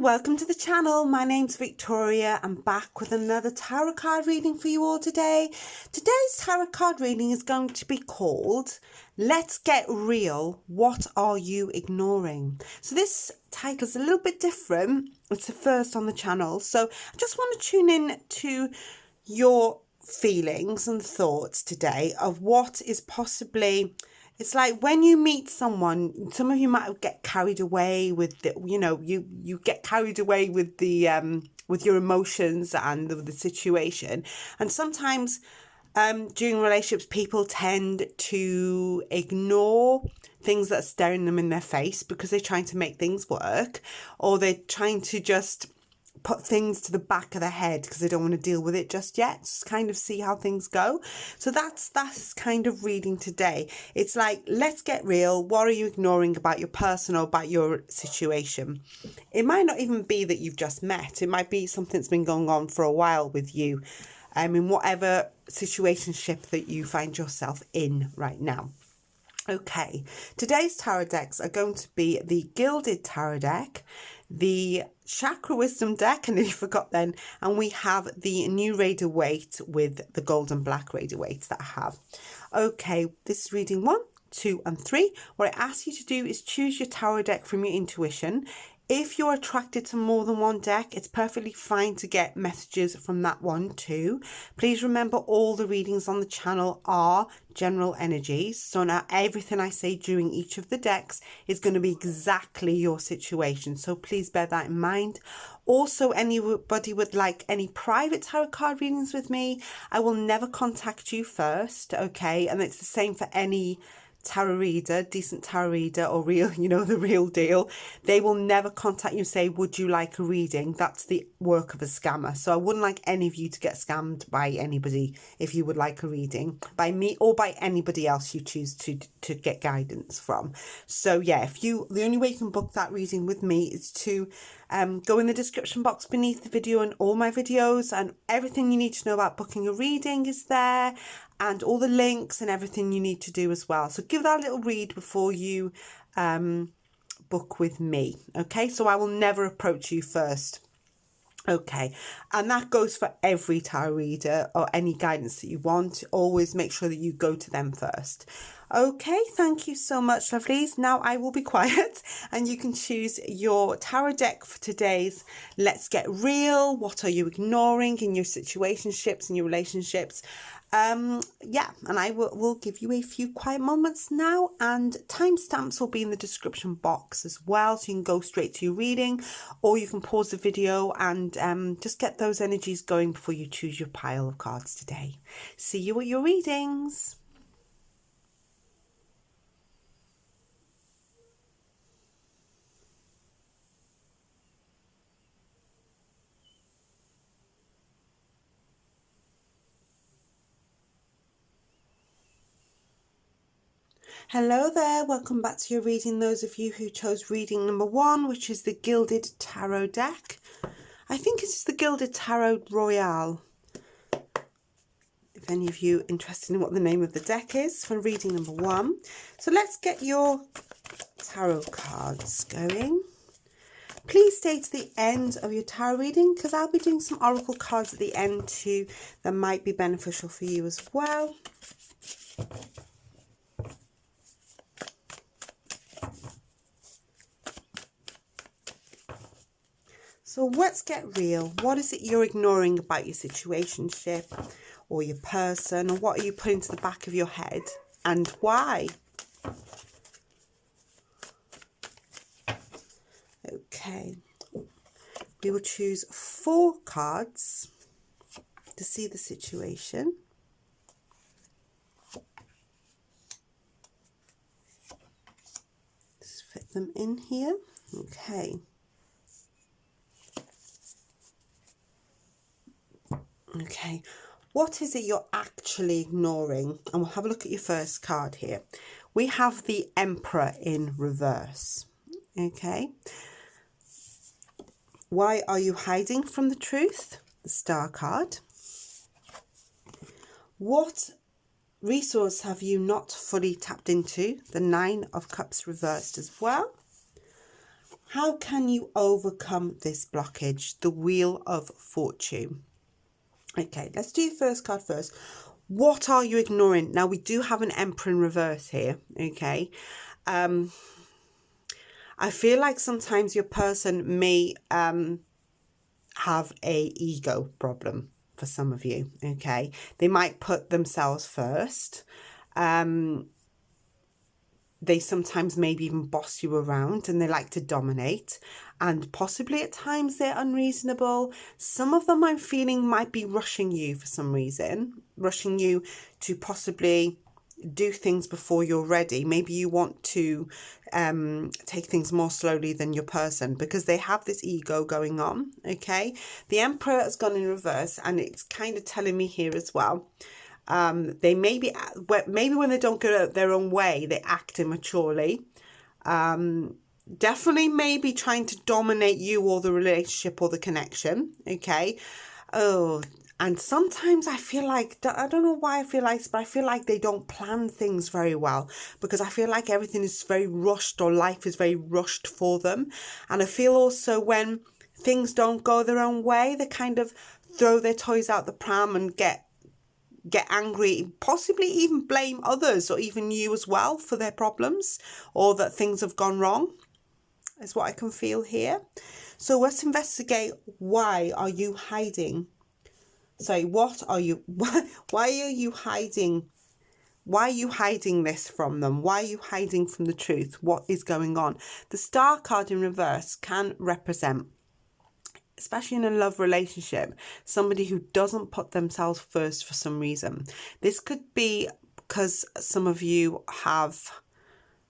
and welcome to the channel. My name's Victoria. I'm back with another tarot card reading for you all today. Today's tarot card reading is going to be called Let's Get Real, What Are You Ignoring? So this title is a little bit different. It's the first on the channel. So I just want to tune in to your feelings and thoughts today of what is possibly... It's like when you meet someone, some of you might get carried away with the, you get carried away with the with your emotions and the situation. And sometimes during relationships, people tend to ignore things that are staring them in their face because they're trying to make things work, or they're trying to just put things to the back of their head because they don't want to deal with it just yet. Just kind of see how things go. So that's kind of reading today. It's like, let's get real. What are you ignoring about your person or about your situation? It might not even be that you've just met. It might be something that's been going on for a while with you, in whatever situationship that you find yourself in right now. Okay, today's tarot decks are going to be the Gilded Tarot deck, the Chakra Wisdom deck, and you forgot then, and we have the new Rider-Waite with the gold and black Rider-Waite that I have. Okay, this is reading 1, 2 and 3. What I ask you to do is choose your tarot deck from your intuition. If you're attracted to more than one deck, it's perfectly fine to get messages from that one too. Please remember, all the readings on the channel are general energies. So now everything I say during each of the decks is going to be exactly your situation. So please bear that in mind. Also, anybody would like any private tarot card readings with me, I will never contact you first, okay? And it's the same for any tarot reader, decent tarot reader, or real, the real deal. They will never contact you and say, would you like a reading? That's the work of a scammer. So I wouldn't like any of you to get scammed by anybody if you would like a reading by me or by anybody else you choose to get guidance from. So yeah, the only way you can book that reading with me is to go in the description box beneath the video, and all my videos and everything you need to know about booking a reading is there, and all the links and everything you need to do as well. So give that a little read before you book with me. Okay, so I will never approach you first. Okay, and that goes for every tarot reader or any guidance that you want. Always make sure that you go to them first. Okay, thank you so much, lovelies. Now I will be quiet and you can choose your tarot deck for today's Let's Get Real. What are you ignoring in your situationships and your relationships? Yeah, and I will give you a few quiet moments now, and timestamps will be in the description box as well, so you can go straight to your reading, or you can pause the video and just get those energies going before you choose your pile of cards today. See you at your readings. Hello there, welcome back to your reading. Those of you who chose reading number 1, which is the Gilded Tarot deck. I think it is the Gilded Tarot Royale. If any of you interested in what the name of the deck is for reading number 1. So let's get your tarot cards going. Please stay to the end of your tarot reading, because I'll be doing some oracle cards at the end too that might be beneficial for you as well. So let's get real. What is it you're ignoring about your situationship or your person, or what are you putting to the back of your head, and why? Okay, we will choose 4 cards to see the situation. Just fit them in here. Okay. Okay, what is it you're actually ignoring? And we'll have a look at your first card here. We have the Emperor in reverse. Okay. Why are you hiding from the truth? The Star card. What resource have you not fully tapped into? The Nine of Cups reversed as well. How can you overcome this blockage? The Wheel of Fortune. Okay, let's do the first card first. What are you ignoring? Now, we do have an Emperor in reverse here, okay? I feel like sometimes your person may have a ego problem for some of you, okay? They might put themselves first. They sometimes maybe even boss you around, and they like to dominate, and possibly at times they're unreasonable. Some of them I'm feeling might be rushing you for some reason, rushing you to possibly do things before you're ready. Maybe you want to take things more slowly than your person because they have this ego going on, okay? The Emperor has gone in reverse, and it's kind of telling me here as well. They maybe when they don't go their own way, they act immaturely. Definitely maybe trying to dominate you or the relationship or the connection, okay? Oh, and sometimes I feel like, I don't know why I feel like this, but I feel like they don't plan things very well because I feel like everything is very rushed, or life is very rushed for them. And I feel also when things don't go their own way, they kind of throw their toys out the pram and get angry, possibly even blame others or even you as well for their problems or that things have gone wrong, is what I can feel here. So let's investigate, why are you hiding? Sorry, why are you hiding? Why are you hiding this from them? Why are you hiding from the truth? What is going on? The Star card in reverse can represent, especially in a love relationship, somebody who doesn't put themselves first for some reason. This could be because some of you have,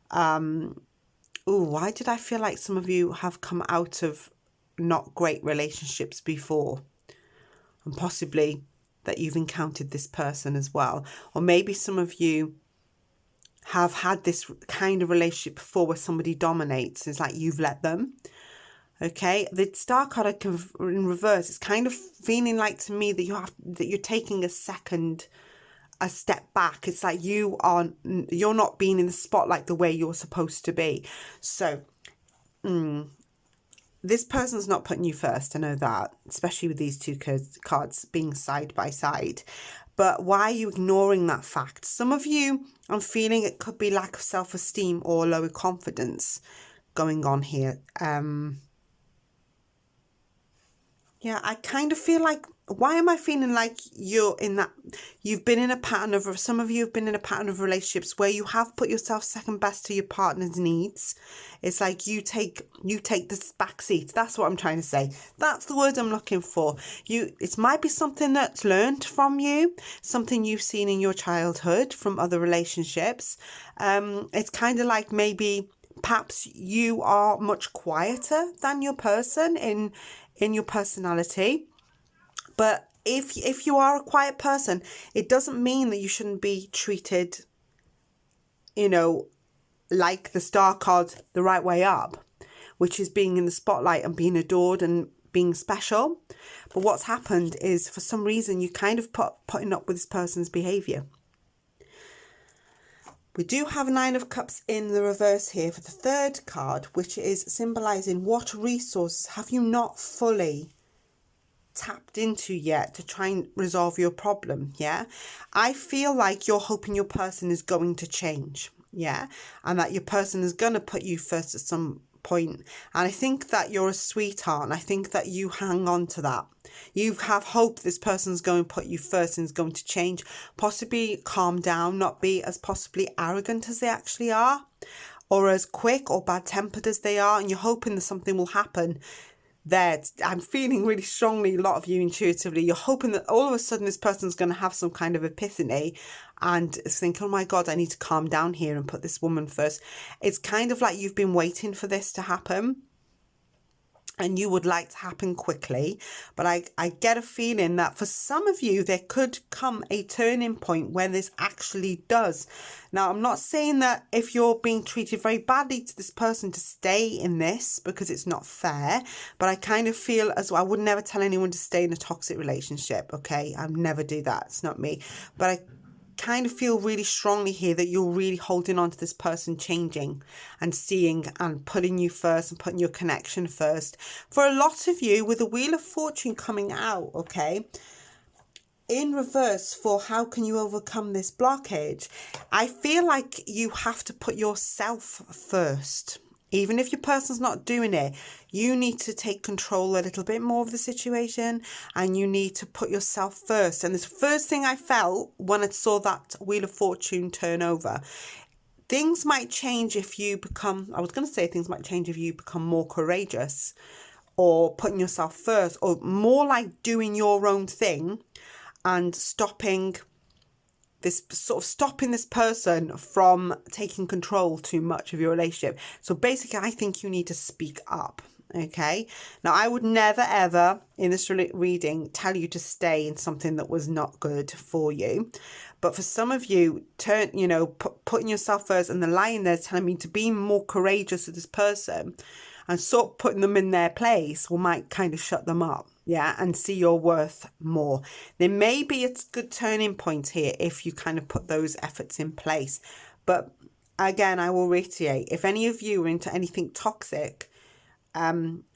why did I feel like some of you have come out of not great relationships before? And possibly that you've encountered this person as well. Or maybe some of you have had this kind of relationship before where somebody dominates. It's like you've let them. Okay, the Star card in reverse, it's kind of feeling like to me that you're taking a step back. It's like you're not being in the spotlight the way you're supposed to be. So this person's not putting you first, I know that, especially with these two cards being side by side. But why are you ignoring that fact? Some of you, I'm feeling it could be lack of self-esteem or lower confidence going on here. Yeah, I kind of feel like, why am I feeling like you've been in a pattern of, some of you have been in a pattern of relationships where you have put yourself second best to your partner's needs. It's like you take this back seat. That's what I'm trying to say. That's the word I'm looking for. It might be something that's learned from you, something you've seen in your childhood from other relationships. It's kind of like maybe perhaps you are much quieter than your person in your personality. But if you are a quiet person, it doesn't mean that you shouldn't be treated, like the Star card, the right way up, which is being in the spotlight and being adored and being special. But what's happened is, for some reason, you kind of putting up with this person's behaviour. We do have Nine of Cups in the reverse here for the third card, which is symbolising what resources have you not fully tapped into yet to try and resolve your problem. Yeah, I feel like you're hoping your person is going to change, yeah, and that your person is going to put you first at some point. And I think that you're a sweetheart, and I think that you hang on to that. You have hope this person's going to put you first and is going to change, possibly calm down, not be as possibly arrogant as they actually are, or as quick or bad-tempered as they are, and you're hoping that something will happen there. I'm feeling really strongly, a lot of you intuitively, you're hoping that all of a sudden this person's going to have some kind of epiphany and think, oh my God, I need to calm down here and put this woman first. It's kind of like you've been waiting for this to happen, and you would like to happen quickly. But I get a feeling that for some of you, there could come a turning point where this actually does. Now, I'm not saying that if you're being treated very badly to this person to stay in this, because it's not fair. But I kind of feel as well, I would never tell anyone to stay in a toxic relationship, okay? I'd never do that. It's not me. But kind of feel really strongly here that you're really holding on to this person changing and seeing and putting you first and putting your connection first. For a lot of you, with the Wheel of Fortune coming out, okay, in reverse, for how can you overcome this blockage, I feel like you have to put yourself first. Even if your person's not doing it, you need to take control a little bit more of the situation, and you need to put yourself first. And this first thing I felt when I saw that Wheel of Fortune turn over, things might change if you become, I was going to say things might change if you become more courageous or putting yourself first, or more like doing your own thing and stopping this person from taking control too much of your relationship. So basically, I think you need to speak up. Okay. Now, I would never, ever in this reading tell you to stay in something that was not good for you. But for some of you, putting yourself first, and the line there telling me to be more courageous with this person and sort of putting them in their place might kind of shut them up. Yeah, and see your worth more. There may be a good turning point here if you kind of put those efforts in place. But again, I will reiterate, if any of you are into anything toxic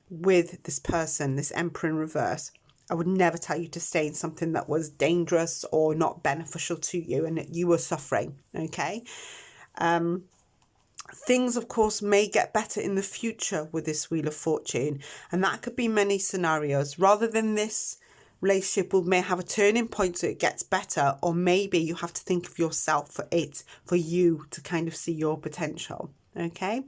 with this person, this Emperor in reverse, I would never tell you to stay in something that was dangerous or not beneficial to you and that you were suffering, okay? Things, of course, may get better in the future with this Wheel of Fortune, and that could be many scenarios. Rather than this relationship may have a turning point so it gets better, or maybe you have to think of yourself for you to kind of see your potential, okay?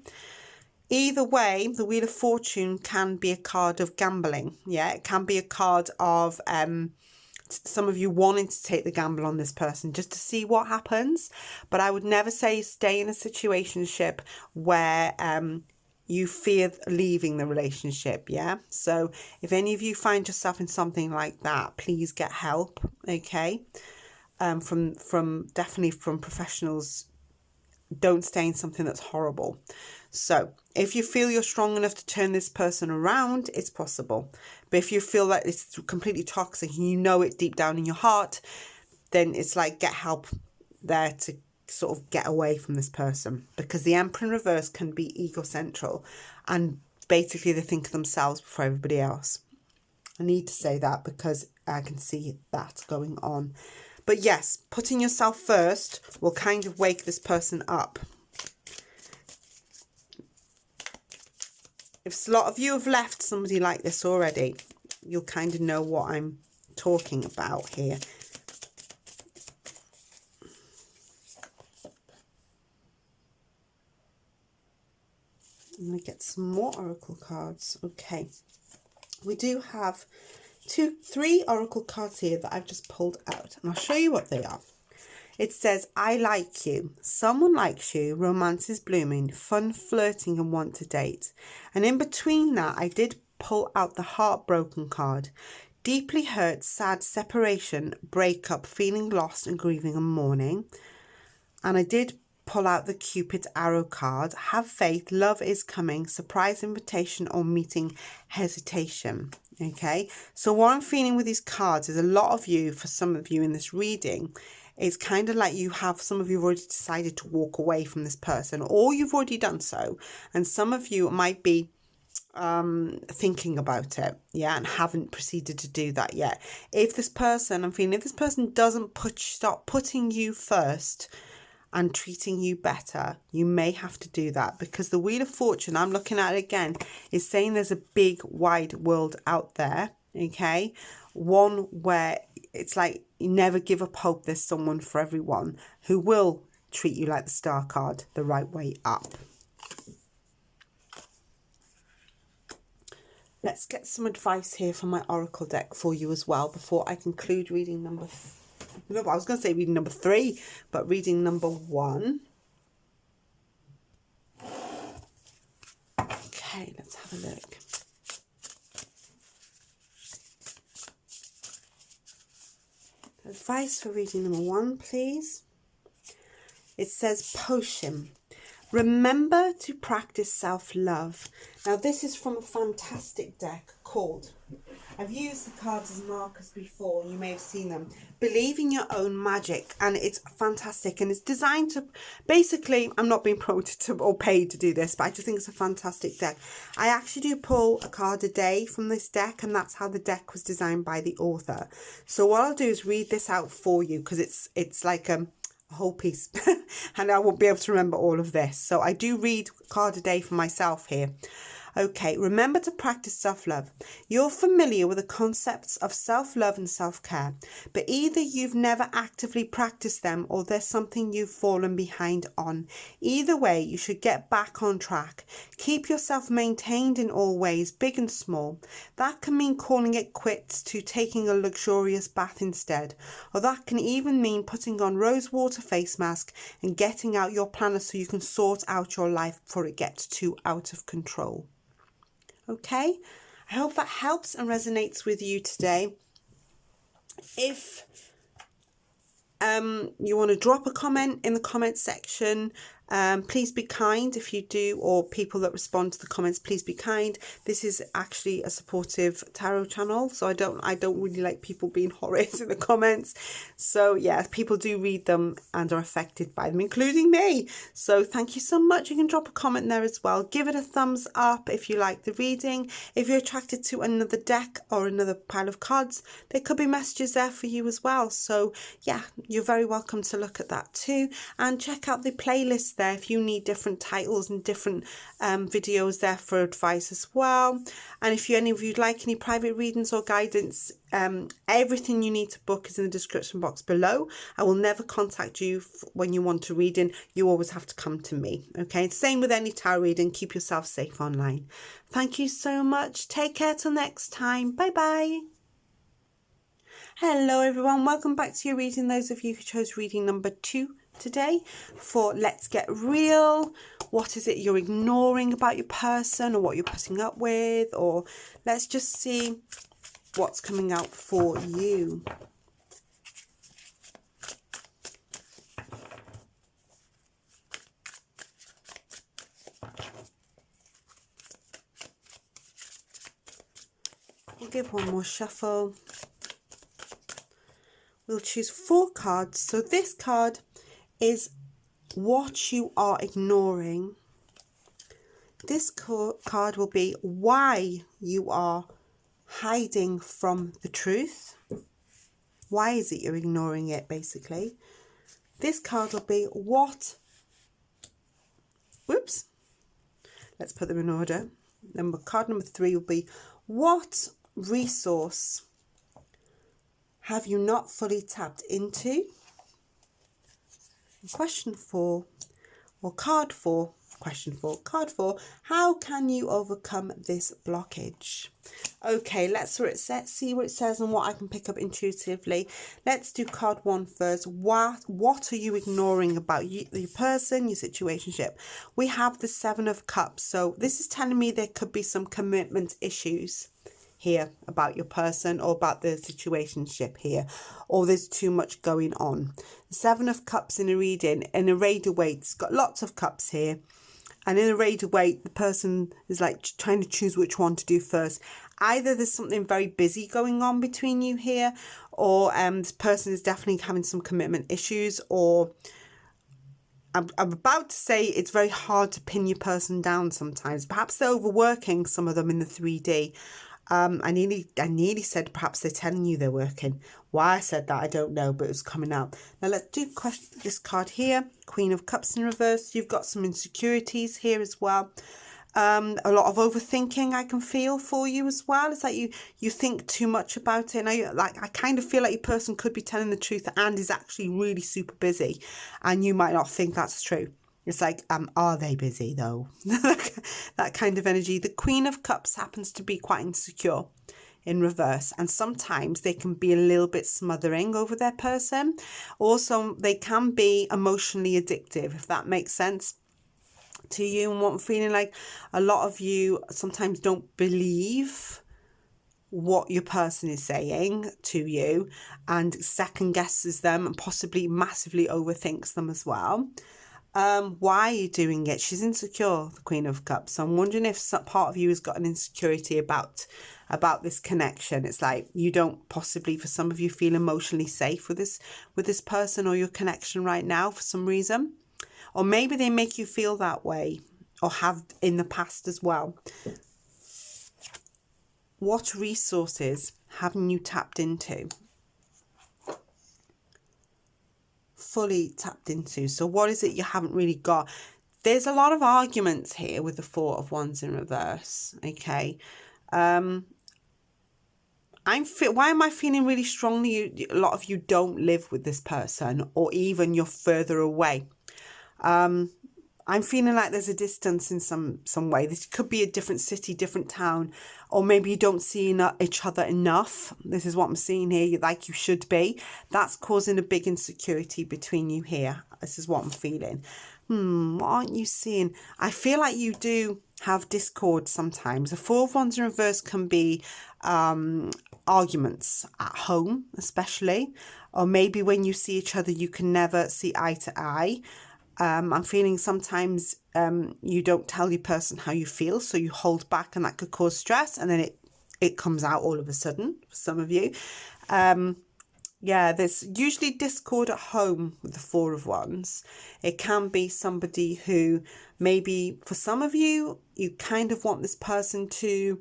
Either way, the Wheel of Fortune can be a card of gambling. Yeah, it can be a card of some of you wanting to take the gamble on this person just to see what happens. But I would never say stay in a situationship where you fear leaving the relationship. Yeah. So if any of you find yourself in something like that, please get help. Okay. Definitely from professionals. Don't stay in something that's horrible. So if you feel you're strong enough to turn this person around, it's possible. But if you feel that it's completely toxic and you know it deep down in your heart, then it's like get help there to sort of get away from this person. Because the Emperor in reverse can be egocentral and basically they think of themselves before everybody else. I need to say that because I can see that going on. But yes, putting yourself first will kind of wake this person up. If a lot of you have left somebody like this already, you'll kind of know what I'm talking about here. I'm going to get some more oracle cards. Okay. We do have three oracle cards here that I've just pulled out, and I'll show you what they are. It says, I like you. Someone likes you. Romance is blooming. Fun, flirting, and want to date. And in between that, I did pull out the heartbroken card. Deeply hurt, sad, separation, breakup, feeling lost and grieving and mourning. And I did pull out the Cupid's arrow card. Have faith. Love is coming. Surprise invitation or meeting hesitation. Okay. So what I'm feeling with these cards is a lot of you, for some of you in this reading, it's kind of like some of you have already decided to walk away from this person, or you've already done so. And some of you might be thinking about it, yeah, and haven't proceeded to do that yet. If this person doesn't stop putting you first and treating you better, you may have to do that, because the Wheel of Fortune, I'm looking at it again, is saying there's a big wide world out there, okay? One where it's like you never give up hope. There's someone for everyone who will treat you like the Star card, the right way up. Let's get some advice here from my oracle deck for you as well before I conclude reading number 3, but reading number 1. Okay, let's have a look. Advice for reading number 1, please. It says potion. Remember to practice self-love. Now, this is from a fantastic deck called I've used the cards as markers before, you may have seen them. Believe in your own magic, and it's fantastic, and it's designed to, basically, I'm not being promoted to or paid to do this, but I just think it's a fantastic deck. I actually do pull a card a day from this deck, and that's how the deck was designed by the author. So what I'll do is read this out for you, because it's like a whole piece and I won't be able to remember all of this. So I do read a card a day for myself here. Okay, remember to practice self-love. You're familiar with the concepts of self-love and self-care, but either you've never actively practiced them or there's something you've fallen behind on. Either way, you should get back on track. Keep yourself maintained in all ways, big and small. That can mean calling it quits to taking a luxurious bath instead, or that can even mean putting on rose water face mask and getting out your planner so you can sort out your life before it gets too out of control. Okay, I hope that helps and resonates with you today. If you want to drop a comment in the comment section, please be kind if you do, or people that respond to the comments, please be kind. This is actually a supportive tarot channel, so I don't really like people being horrid in the comments. So yeah, people do read them and are affected by them, including me. So thank you so much. You can drop a comment there as well. Give it a thumbs up if you like the reading. If you're attracted to another deck or another pile of cards, there could be messages there for you as well. So yeah, you're very welcome to look at that too, and check out the playlist there if you need different titles and different videos there for advice as well. And if any of you'd like any private readings or guidance, everything you need to book is in the description box below. I will never contact you when you want a reading. You always have to come to me. Okay, same with any tarot reading. Keep yourself safe online. Thank you so much. Take care till next time. Bye bye. Hello everyone, welcome back to your reading. Those of you who chose reading number 2 today for Let's Get Real. What is it you're ignoring about your person, or what you're putting up with, or let's just see what's coming out for you. We'll give one more shuffle. We'll choose 4 cards. So this card is what you are ignoring. This card will be why you are hiding from the truth. Why is it you're ignoring it, basically? This card will be what... Whoops. Let's put them in order. Card number 3 will be what resource have you not fully tapped into? Question 4, or card 4, question 4, card 4, how can you overcome this blockage? Okay, let's see what it says and what I can pick up intuitively. Let's do card 1 first. What are you ignoring about your person, your situationship? We have the 7 of Cups, so this is telling me there could be some commitment issues here about your person, or about the situationship here, or there's too much going on. The 7 of Cups in a reading, in a Rider-Waite, it's got lots of cups here, and in a Rider-Waite the person is like trying to choose which one to do first. Either there's something very busy going on between you here, or this person is definitely having some commitment issues, or I'm about to say it's very hard to pin your person down sometimes. Perhaps they're overworking, some of them, in the 3D. I nearly said perhaps they're telling you they're working. Why I said that, I don't know, but it was coming out. Now let's do this card here, Queen of Cups in reverse. You've got some insecurities here as well. A lot of overthinking I can feel for you as well. It's like you think too much about it. And I kind of feel like your person could be telling the truth and is actually really super busy, and you might not think that's true. It's like, are they busy though? That kind of energy. The Queen of Cups happens to be quite insecure in reverse, and sometimes they can be a little bit smothering over their person. Also, they can be emotionally addictive, if that makes sense to you. And what I'm feeling like, a lot of you sometimes don't believe what your person is saying to you, and second guesses them, and possibly massively overthinks them as well. Why are you doing it? She's insecure, the Queen of Cups. So I'm wondering if some part of you has got an insecurity about this connection. It's like you don't possibly, for some of you, feel emotionally safe with this person or your connection right now for some reason. Or maybe they make you feel that way, or have in the past as well. What resources haven't you tapped into? Fully tapped into. So what is it you haven't really got? There's a lot of arguments here with the Four of Wands in reverse. Okay. Why am I feeling really strongly? A lot of you don't live with this person, or even you're further away. I'm feeling like there's a distance in some way. This could be a different city, different town, or maybe you don't see each other enough. This is what I'm seeing here, like you should be. That's causing a big insecurity between you here. This is what I'm feeling. What aren't you seeing? I feel like you do have discord sometimes. The Four of Wands in reverse can be arguments at home, especially, or maybe when you see each other, you can never see eye to eye. I'm feeling sometimes you don't tell your person how you feel, so you hold back, and that could cause stress, and then it comes out all of a sudden for some of you. Yeah, there's usually discord at home with the Four of Wands. It can be somebody who maybe for some of you, you kind of want this person to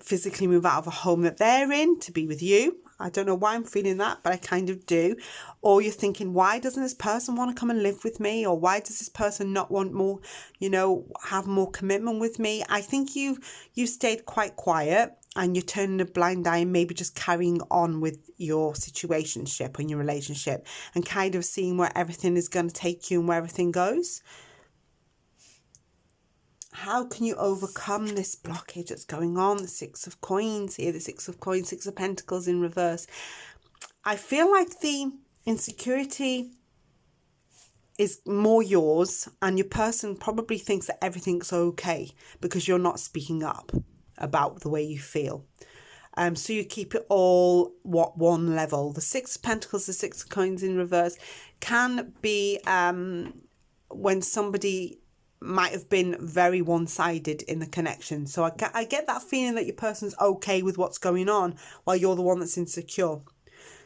physically move out of a home that they're in to be with you. I don't know why I'm feeling that, but I kind of do. Or you're thinking, why doesn't this person want to come and live with me? Or why does this person not want more, have more commitment with me? I think you stayed quite quiet and you're turning a blind eye and maybe just carrying on with your situationship and your relationship and kind of seeing where everything is going to take you and where everything goes. How can you overcome this blockage that's going on? The Six of Coins here, the Six of Coins, Six of Pentacles in reverse. I feel like the insecurity is more yours, and your person probably thinks that everything's okay because you're not speaking up about the way you feel. So you keep it all one level. The Six of Pentacles, the Six of Coins in reverse can be when somebody might have been very one-sided in the connection. So I get that feeling that your person's okay with what's going on while you're the one that's insecure.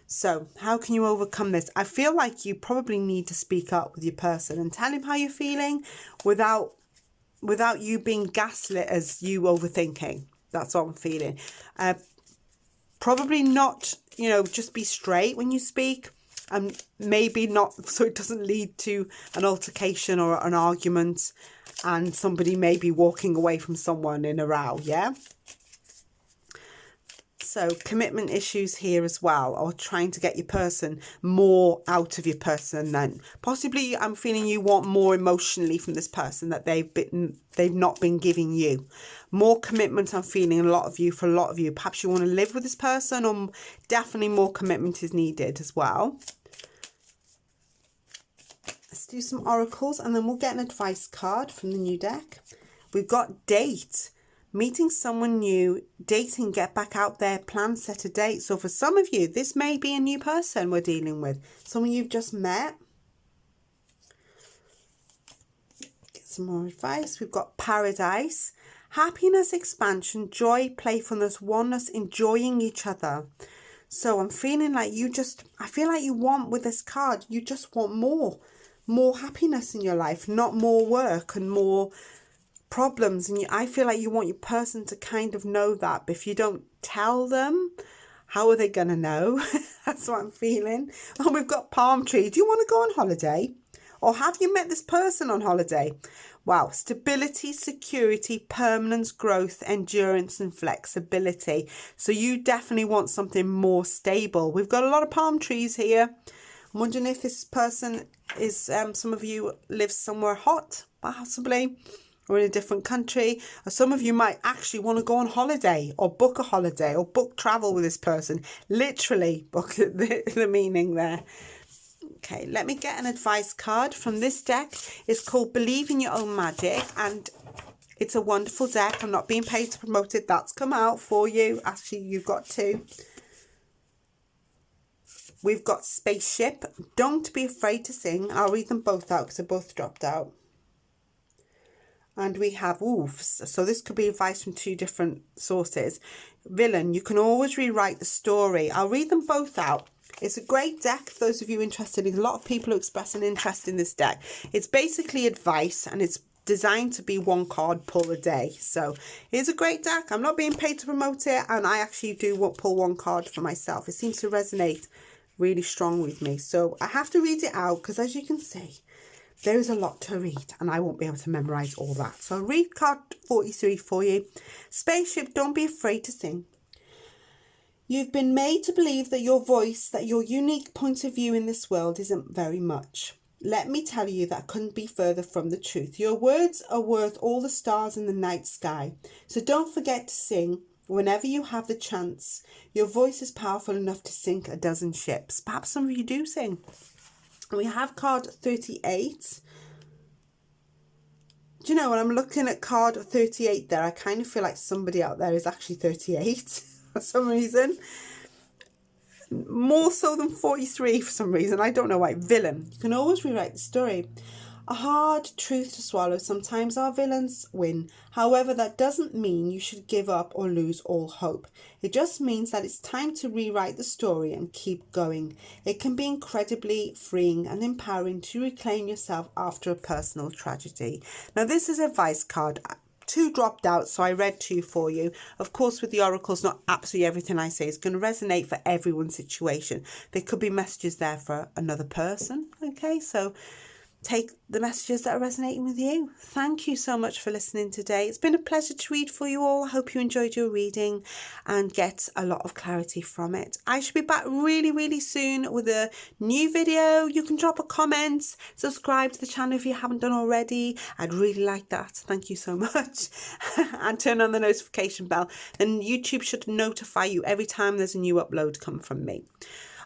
So how can you overcome this? I feel like you probably need to speak up with your person and tell him how you're feeling without you being gaslit as you overthinking. That's what I'm feeling. Probably not, just be straight when you speak. And maybe not, so it doesn't lead to an altercation or an argument and somebody may be walking away from someone in a row, yeah? So commitment issues here as well, or trying to get your person more out of your person than possibly. I'm feeling you want more emotionally from this person that they've not been giving you. More commitment, I'm feeling for a lot of you. Perhaps you want to live with this person, or definitely more commitment is needed as well. Let's do some oracles and then we'll get an advice card from the new deck. We've got date, meeting someone new, dating, get back out there, plan, set a date. So for some of you, this may be a new person we're dealing with, someone you've just met. Get some more advice. We've got paradise, happiness, expansion, joy, playfulness, oneness, enjoying each other. So I'm feeling like I feel like you want with this card, you just want more happiness in your life, not more work and more problems. And I feel like you want your person to kind of know that, but if you don't tell them, how are they going to know? That's what I'm feeling. Oh, we've got palm tree. Do you want to go on holiday? Or have you met this person on holiday? Wow, stability, security, permanence, growth, endurance and flexibility. So you definitely want something more stable. We've got a lot of palm trees here. I'm wondering if this person is, some of you live somewhere hot, possibly, or in a different country. Or some of you might actually want to go on holiday or book a holiday or book travel with this person. Literally book the meaning there. Okay, let me get an advice card from this deck. It's called Believe in Your Own Magic, and it's a wonderful deck. I'm not being paid to promote it. That's come out for you. Actually, you've got two. We've got spaceship. Don't be afraid to sing. I'll read them both out because they both dropped out. And we have wolves. So this could be advice from two different sources. Villain, you can always rewrite the story. I'll read them both out. It's a great deck for those of you interested. There's a lot of people who express an interest in this deck. It's basically advice, and it's designed to be one card pull a day. So it's a great deck. I'm not being paid to promote it, and I actually do pull one card for myself. It seems to resonate really strong with me. So I have to read it out because, as you can see, there is a lot to read and I won't be able to memorize all that. So I'll read card 43 for you. Spaceship, don't be afraid to sing. You've been made to believe that your voice, that your unique point of view in this world isn't very much. Let me tell you that couldn't be further from the truth. Your words are worth all the stars in the night sky. So don't forget to sing whenever you have the chance. Your voice is powerful enough to sink a dozen ships. Perhaps some of you do sing. We have card 38. Do you know, when I'm looking at card 38 there, I kind of feel like somebody out there is actually 38 for some reason. More so than 43 for some reason. I don't know why. Villain. You can always rewrite the story. A hard truth to swallow. Sometimes our villains win. However, that doesn't mean you should give up or lose all hope. It just means that it's time to rewrite the story and keep going. It can be incredibly freeing and empowering to reclaim yourself after a personal tragedy. Now, this is advice card. 2 dropped out, so I read 2 for you. Of course, with the oracles, not absolutely everything I say is going to resonate for everyone's situation. There could be messages there for another person. Okay, so take the messages that are resonating with you. Thank you so much for listening today. It's been a pleasure to read for you all. I hope you enjoyed your reading and get a lot of clarity from it. I should be back really soon with a new video. You can drop a comment, subscribe to the channel if you haven't done already. I'd really like that. Thank you so much. And turn on the notification bell. Then YouTube should notify you every time there's a new upload come from me.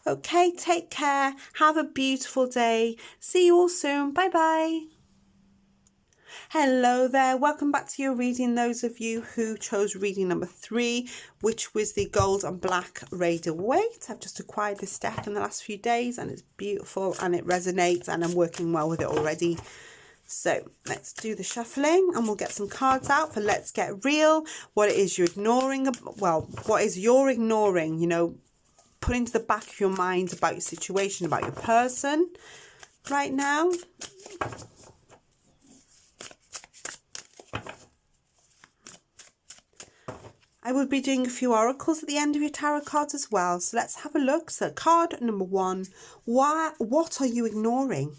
Okay, take care. Have a beautiful day. See you all soon. Bye-bye. Hello there. Welcome back to your reading. Those of you who chose reading number 3, which was the Gold and Black Raider Waite. I've just acquired this deck in the last few days and it's beautiful and it resonates and I'm working well with it already. So let's do the shuffling and we'll get some cards out for Let's Get Real. What it is you're ignoring. Well, what is you're ignoring, you know, put into the back of your mind about your situation, about your person right now. I will be doing a few oracles at the end of your tarot cards as well. So let's have a look. So card number 1, what are you ignoring?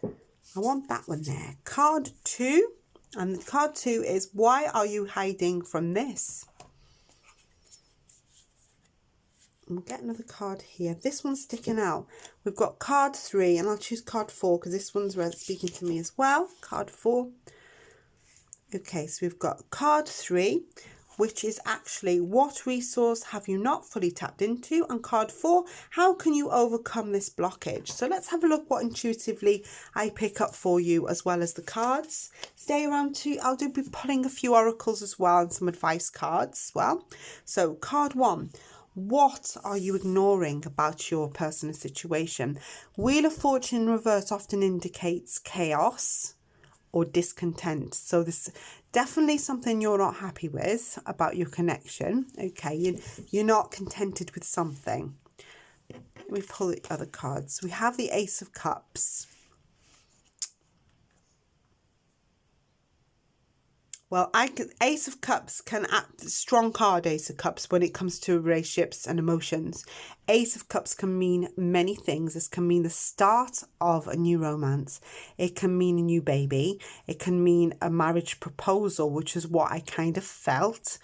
I want that one there. Card 2, and card 2 is why are you hiding from this? We'll get another card here. This one's sticking out. We've got card 3 and I'll choose card 4 because this one's speaking to me as well. Card 4. Okay, so we've got card 3, which is actually what resource have you not fully tapped into? And card 4, how can you overcome this blockage? So let's have a look what intuitively I pick up for you as well as the cards. Stay around too. I'll be pulling a few oracles as well and some advice cards as well. So card 1. What are you ignoring about your personal situation? Wheel of Fortune in reverse often indicates chaos or discontent. So this is definitely something you're not happy with about your connection. Okay, you're not contented with something. Let me pull the other cards. We have the Ace of Cups. Well, Ace of Cups can act strong card, Ace of Cups, when it comes to relationships and emotions. Ace of Cups can mean many things. This can mean the start of a new romance. It can mean a new baby. It can mean a marriage proposal, which is what I kind of felt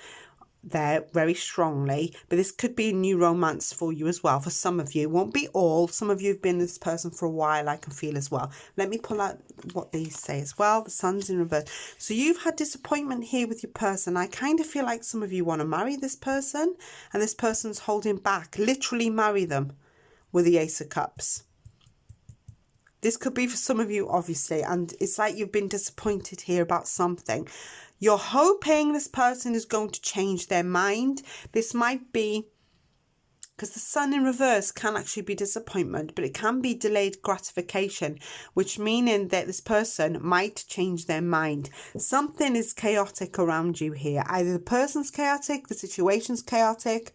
there very strongly. But this could be a new romance for you as well. For some of you, won't be all. Some of you have been this person for a while, I can feel as well. Let me pull out what these say as well. The Sun's in reverse. So you've had disappointment here with your person. I kind of feel like some of you want to marry this person and this person's holding back. Literally marry them with the Ace of Cups. This could be for some of you, obviously, and it's like you've been disappointed here about something. You're hoping this person is going to change their mind. This might be because the Sun in reverse can actually be disappointment, but it can be delayed gratification, which meaning that this person might change their mind. Something is chaotic around you here. Either the person's chaotic, the situation's chaotic.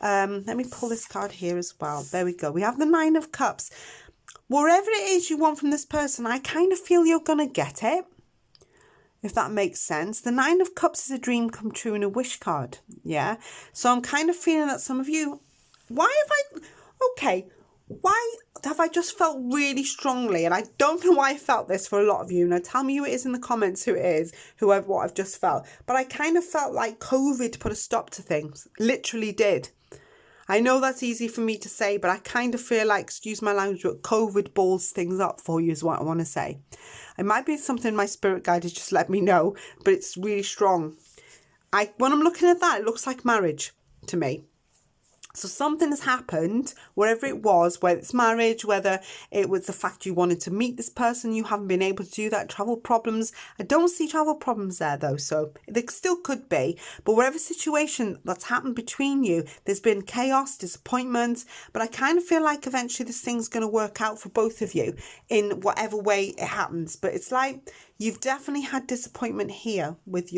Let me pull this card here as well. There we go. We have the Nine of Cups. Whatever it is you want from this person, I kind of feel you're going to get it, if that makes sense. The Nine of Cups is a dream come true and a wish card, yeah? So I'm kind of feeling that some of you, why have I just felt really strongly, and I don't know why I felt this for a lot of you. Now tell me who it is in the comments, who it is, what I've just felt. But I kind of felt like COVID put a stop to things, literally did. I know that's easy for me to say, but I kind of feel like, excuse my language, but COVID balls things up for you is what I want to say. It might be something my spirit guide has just let me know, but it's really strong. When I'm looking at that, it looks like marriage to me. So something has happened, wherever it was, whether it's marriage, whether it was the fact you wanted to meet this person, you haven't been able to do that, travel problems. I don't see travel problems there though, so there still could be. But whatever situation that's happened between you, there's been chaos, disappointment, but I kind of feel like eventually this thing's going to work out for both of you in whatever way it happens. But it's like you've definitely had disappointment here with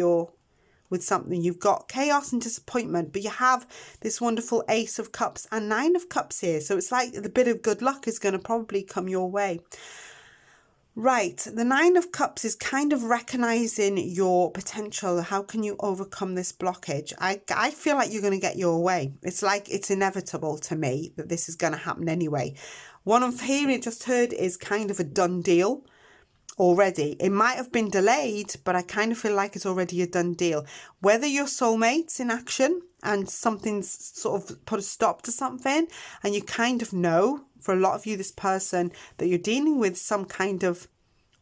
something. You've got chaos and disappointment, but you have this wonderful Ace of Cups and Nine of Cups here. So it's like the bit of good luck is going to probably come your way. Right. The Nine of Cups is kind of recognizing your potential. How can you overcome this blockage? I feel like you're going to get your way. It's like it's inevitable to me that this is going to happen anyway. One of here just heard is kind of a done deal. Already. It might have been delayed, but I kind of feel like it's already a done deal. Whether your soulmate's in action and something's sort of put a stop to something, and you kind of know, for a lot of you, this person that you're dealing with some kind of,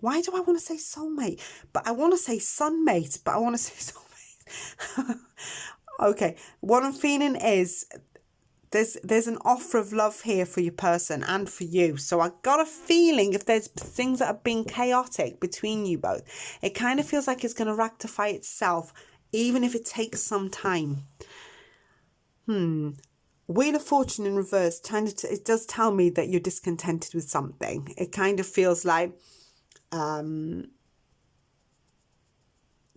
why do I want to say soulmate? But I want to say sunmate, but I want to say soulmate. Okay, what I'm feeling is there's an offer of love here for your person and for you. So I got a feeling if there's things that have been chaotic between you both, it kind of feels like it's going to rectify itself, even if it takes some time. Wheel of Fortune in reverse, it does tell me that you're discontented with something. It kind of feels like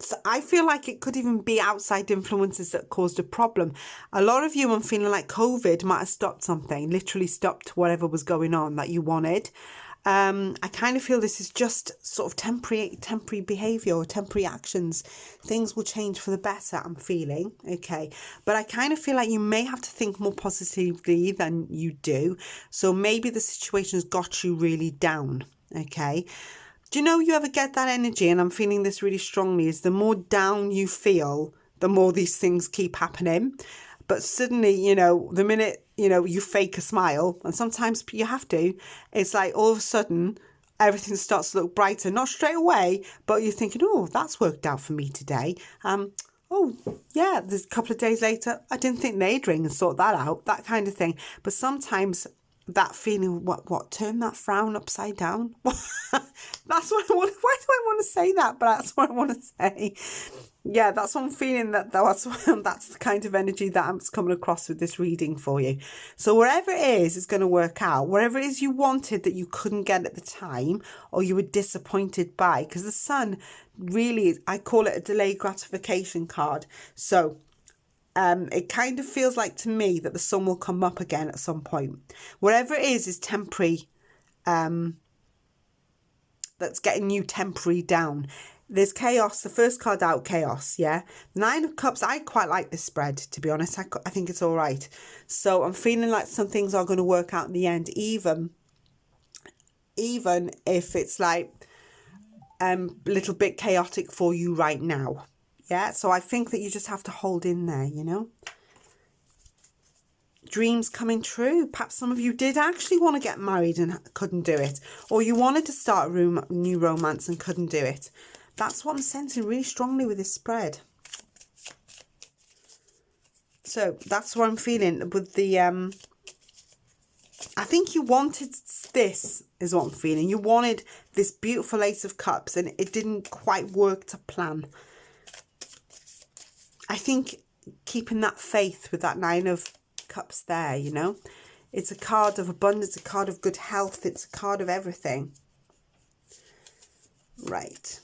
so I feel like it could even be outside influences that caused a problem. A lot of you, I'm feeling like COVID might have stopped something, literally stopped whatever was going on that you wanted. I kind of feel this is just sort of temporary behaviour or temporary actions. Things will change for the better, I'm feeling. Okay. But I kind of feel like you may have to think more positively than you do. So maybe the situation's got you really down. Okay. Do you know you ever get that energy, and I'm feeling this really strongly, is the more down you feel, the more these things keep happening. But suddenly, the minute, you fake a smile, and sometimes you have to, it's like all of a sudden, everything starts to look brighter. Not straight away, but you're thinking, oh, that's worked out for me today. Oh, yeah, there's a couple of days later, I didn't think they'd ring and sort that out, that kind of thing. But sometimes that feeling, what, turn that frown upside down? That's what I want. Why do I want to say that? But that's what I want to say. Yeah, that's what I'm feeling. That's the kind of energy that I'm coming across with this reading for you. So wherever it is going to work out. Whatever it is you wanted that you couldn't get at the time, or you were disappointed by, because the Sun really, I call it a delayed gratification card. So it kind of feels like to me that the sun will come up again at some point. Whatever it is temporary. That's getting you temporary down. There's chaos. The first card out, chaos. Yeah. Nine of Cups. I quite like this spread, to be honest. I think it's all right. So I'm feeling like some things are going to work out in the end, even if it's like a little bit chaotic for you right now. Yeah, so I think that you just have to hold in there, Dreams coming true. Perhaps some of you did actually want to get married and couldn't do it. Or you wanted to start a new romance and couldn't do it. That's what I'm sensing really strongly with this spread. So that's what I'm feeling with the... I think you wanted this, is what I'm feeling. You wanted this beautiful Ace of Cups and it didn't quite work to plan. I think keeping that faith with that Nine of Cups there, you know. It's a card of abundance, a card of good health. It's a card of everything. Right.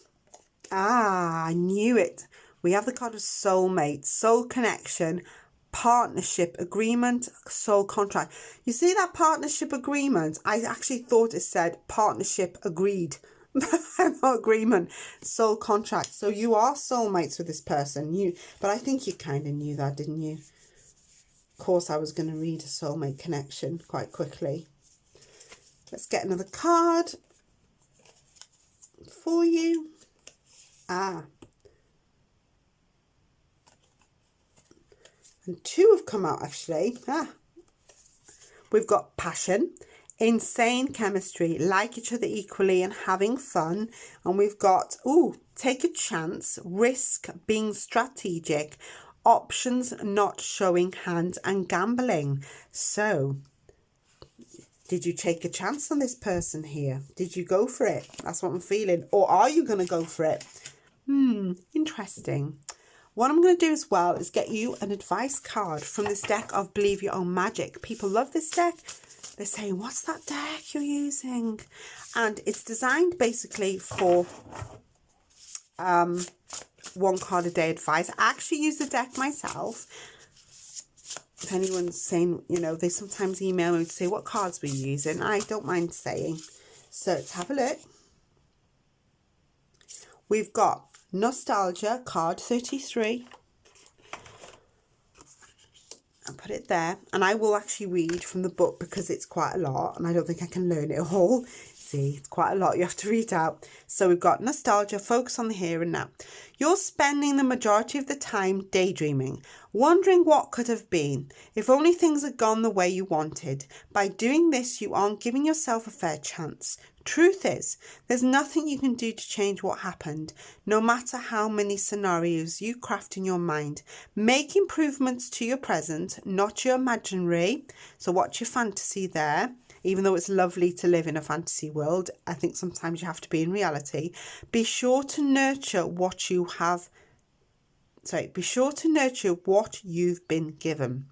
Ah, I knew it. We have the card of soulmate, soul connection, partnership, agreement, soul contract. You see that partnership agreement? I actually thought it said partnership agreed. Not agreement, soul contract. So you are soulmates with this person. But I think you kind of knew that, didn't you? Of course, I was going to read a soulmate connection quite quickly. Let's get another card for you. And 2 have come out, actually. We've got passion, insane chemistry, like each other equally and having fun. And we've got, take a chance, risk, being strategic, options, not showing hands, and gambling. So, did you take a chance on this person here? Did you go for it? That's what I'm feeling. Or are you going to go for it? Interesting. What I'm going to do as well is get you an advice card from this deck of Believe Your Own Magic. People love this deck. They're saying, what's that deck you're using? And it's designed basically for 1 card a day advice. I actually use the deck myself. If anyone's saying, you know, they sometimes email me to say what cards we're using, I don't mind saying. So let's have a look. We've got Nostalgia, card 33. I'll put it there. And I will actually read from the book because it's quite a lot. And I don't think I can learn it all. See, it's quite a lot you have to read out. So we've got Nostalgia, focus on the here and now. You're spending the majority of the time daydreaming, wondering what could have been, if only things had gone the way you wanted. By doing this, you aren't giving yourself a fair chance. Truth is, there's nothing you can do to change what happened, no matter how many scenarios you craft in your mind. Make improvements to your present, not your imaginary. So watch your fantasy there. Even though it's lovely to live in a fantasy world, I think sometimes you have to be in reality. Be sure to nurture what you have. Be sure to nurture what you've been given.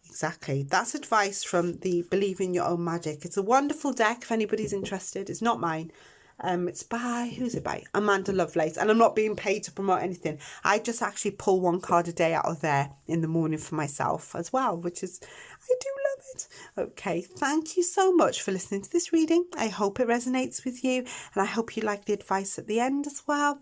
Exactly. That's advice from the Believe in Your Own Magic. It's a wonderful deck if anybody's interested. It's not mine. It's by, who's it by? Amanda Lovelace. And I'm not being paid to promote anything. I just actually pull 1 card a day out of there in the morning for myself as well, which is, I do love it. Okay, thank you so much for listening to this reading. I hope it resonates with you. And I hope you like the advice at the end as well.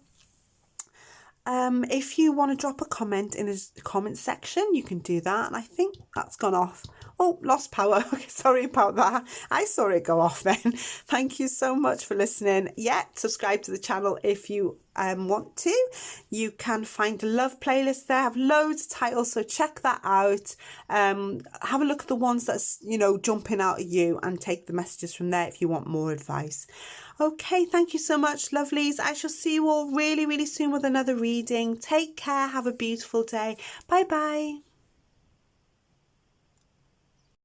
If you want to drop a comment in the comment section, you can do that. And I think that's gone off. Oh, lost power. Okay, sorry about that. I saw it go off then. Thank you so much for listening. Yeah, subscribe to the channel if you want to. You can find a love playlist there. I have loads of titles, so check that out. Have a look at the ones that's, you know, jumping out at you and take the messages from there if you want more advice. Okay, thank you so much, lovelies. I shall see you all really, really soon with another reading. Take care. Have a beautiful day. Bye-bye.